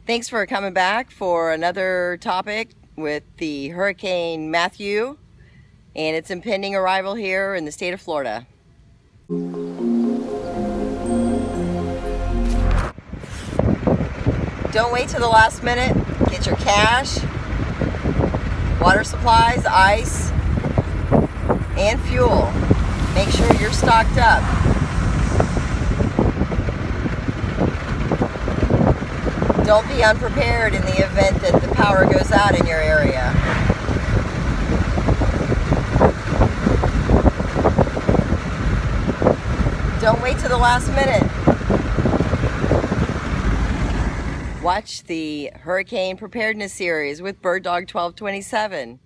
Thanks for coming back for another topic with the Hurricane Matthew and its impending arrival here in the state of Florida. Don't wait till the last minute. Get your cash, water supplies, ice, and fuel. Make sure you're stocked up. Don't be unprepared in the event that the power goes out in your area. Don't wait till the last minute. Watch the Hurricane Preparedness Series with Bird Dog 1227.